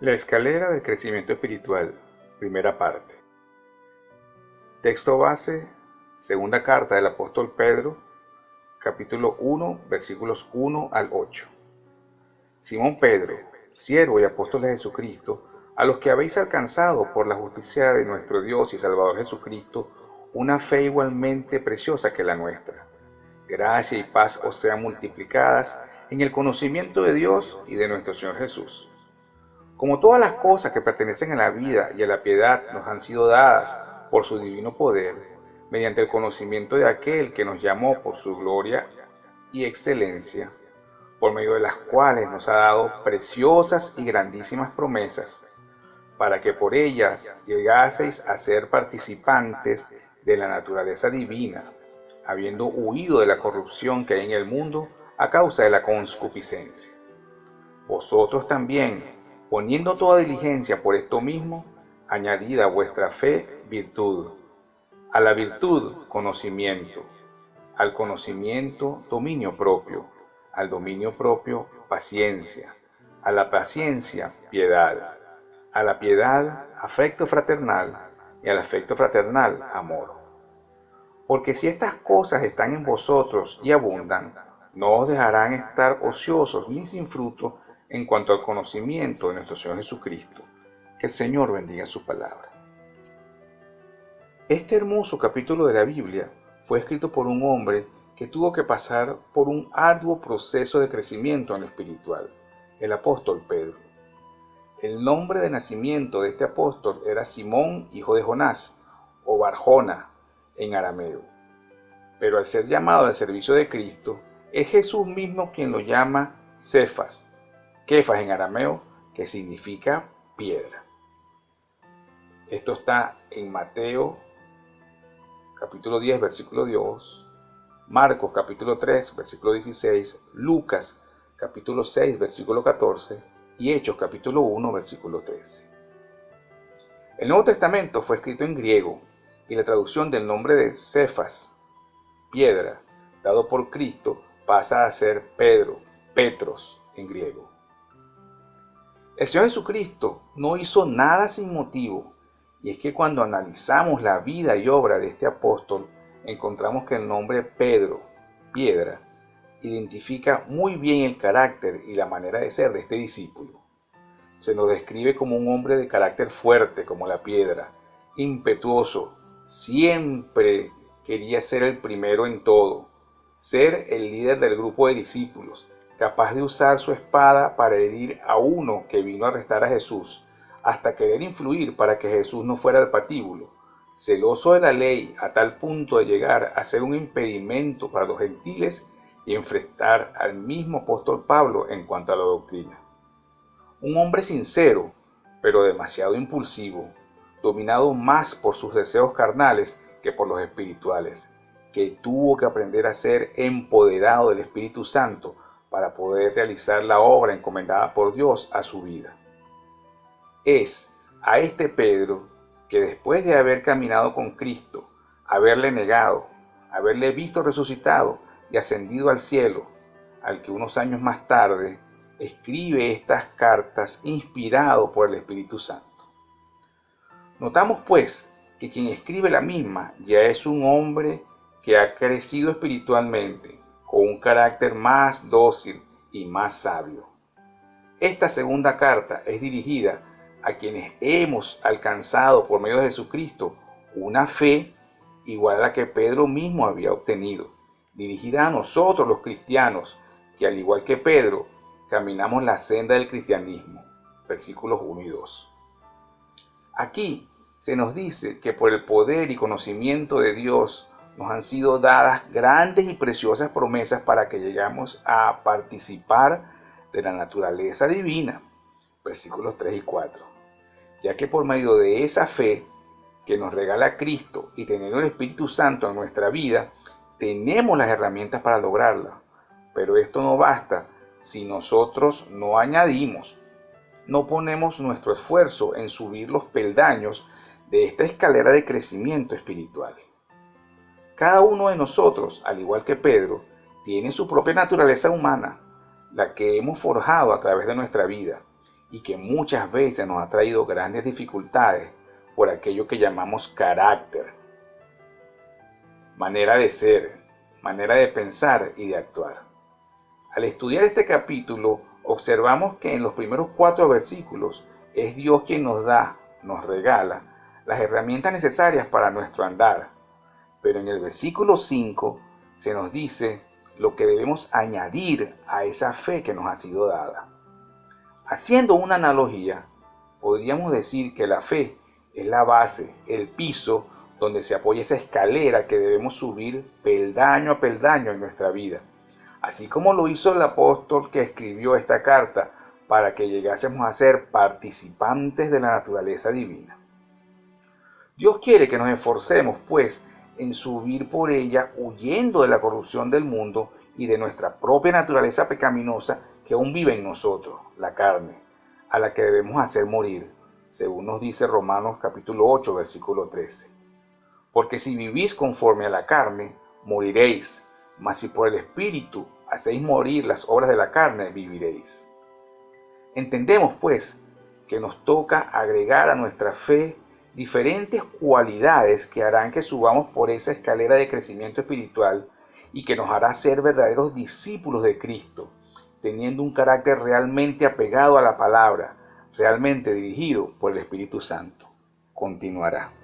La escalera del crecimiento espiritual, primera parte. Texto base, segunda carta del apóstol Pedro, capítulo 1, versículos 1 al 8. Simón Pedro, siervo y apóstol de Jesucristo, a los que habéis alcanzado por la justicia de nuestro Dios y Salvador Jesucristo, una fe igualmente preciosa que la nuestra. Gracia y paz os sean multiplicadas en el conocimiento de Dios y de nuestro Señor Jesús. Como todas las cosas que pertenecen a la vida y a la piedad nos han sido dadas por su divino poder, mediante el conocimiento de aquel que nos llamó por su gloria y excelencia, por medio de las cuales nos ha dado preciosas y grandísimas promesas, para que por ellas llegaseis a ser participantes de la naturaleza divina, habiendo huido de la corrupción que hay en el mundo a causa de la concupiscencia. Vosotros también, poniendo toda diligencia por esto mismo, añadid a vuestra fe virtud, a la virtud conocimiento, al conocimiento dominio propio, al dominio propio paciencia, a la paciencia piedad, a la piedad afecto fraternal y al afecto fraternal amor. Porque si estas cosas están en vosotros y abundan, no os dejarán estar ociosos ni sin fruto en cuanto al conocimiento de nuestro Señor Jesucristo. Que el Señor bendiga su palabra. Este hermoso capítulo de la Biblia fue escrito por un hombre que tuvo que pasar por un arduo proceso de crecimiento en lo espiritual, el apóstol Pedro. El nombre de nacimiento de este apóstol era Simón, hijo de Jonás, o Barjona en arameo. Pero al ser llamado al servicio de Cristo, es Jesús mismo quien lo llama Cefas, Kefas en arameo, que significa piedra. Esto está en Mateo capítulo 10, versículo 2, Marcos capítulo 3, versículo 16, Lucas capítulo 6, versículo 14 y Hechos capítulo 1, versículo 13. El Nuevo Testamento fue escrito en griego y la traducción del nombre de Cefas, piedra, dado por Cristo, pasa a ser Pedro, Petros en griego. El Señor Jesucristo no hizo nada sin motivo, y es que cuando analizamos la vida y obra de este apóstol, encontramos que el nombre Pedro, piedra, identifica muy bien el carácter y la manera de ser de este discípulo. Se nos describe como un hombre de carácter fuerte como la piedra, impetuoso, siempre quería ser el primero en todo, ser el líder del grupo de discípulos, capaz de usar su espada para herir a uno que vino a arrestar a Jesús, hasta querer influir para que Jesús no fuera el patíbulo, celoso de la ley a tal punto de llegar a ser un impedimento para los gentiles y enfrentar al mismo apóstol Pablo en cuanto a la doctrina. Un hombre sincero, pero demasiado impulsivo, dominado más por sus deseos carnales que por los espirituales, que tuvo que aprender a ser empoderado del Espíritu Santo para poder realizar la obra encomendada por Dios a su vida. Es a este Pedro que después de haber caminado con Cristo, haberle negado, haberle visto resucitado y ascendido al cielo, al que unos años más tarde escribe estas cartas inspirado por el Espíritu Santo. Notamos pues que quien escribe la misma ya es un hombre que ha crecido espiritualmente, con un carácter más dócil y más sabio. Esta segunda carta es dirigida a quienes hemos alcanzado por medio de Jesucristo una fe igual a la que Pedro mismo había obtenido, dirigida a nosotros los cristianos, que al igual que Pedro, caminamos la senda del cristianismo. Versículos 1 y 2. Aquí se nos dice que por el poder y conocimiento de Dios nos han sido dadas grandes y preciosas promesas para que lleguemos a participar de la naturaleza divina. Versículos 3 y 4. Ya que por medio de esa fe que nos regala Cristo y teniendo el Espíritu Santo en nuestra vida, tenemos las herramientas para lograrla. Pero esto no basta si nosotros no añadimos, no ponemos nuestro esfuerzo en subir los peldaños de esta escalera de crecimiento espiritual. Cada uno de nosotros, al igual que Pedro, tiene su propia naturaleza humana, la que hemos forjado a través de nuestra vida, y que muchas veces nos ha traído grandes dificultades por aquello que llamamos carácter, manera de ser, manera de pensar y de actuar. Al estudiar este capítulo, observamos que en los primeros 4 versículos es Dios quien nos da, nos regala las herramientas necesarias para nuestro andar. Pero en el versículo 5 se nos dice lo que debemos añadir a esa fe que nos ha sido dada. Haciendo una analogía, podríamos decir que la fe es la base, el piso donde se apoya esa escalera que debemos subir peldaño a peldaño en nuestra vida. Así como lo hizo el apóstol que escribió esta carta para que llegásemos a ser participantes de la naturaleza divina. Dios quiere que nos esforcemos, pues, en subir por ella huyendo de la corrupción del mundo y de nuestra propia naturaleza pecaminosa que aún vive en nosotros, la carne, a la que debemos hacer morir, según nos dice Romanos capítulo 8, versículo 13. Porque si vivís conforme a la carne, moriréis, mas si por el Espíritu hacéis morir las obras de la carne, viviréis. Entendemos, pues, que nos toca agregar a nuestra fe diferentes cualidades que harán que subamos por esa escalera de crecimiento espiritual y que nos hará ser verdaderos discípulos de Cristo, teniendo un carácter realmente apegado a la palabra, realmente dirigido por el Espíritu Santo. Continuará.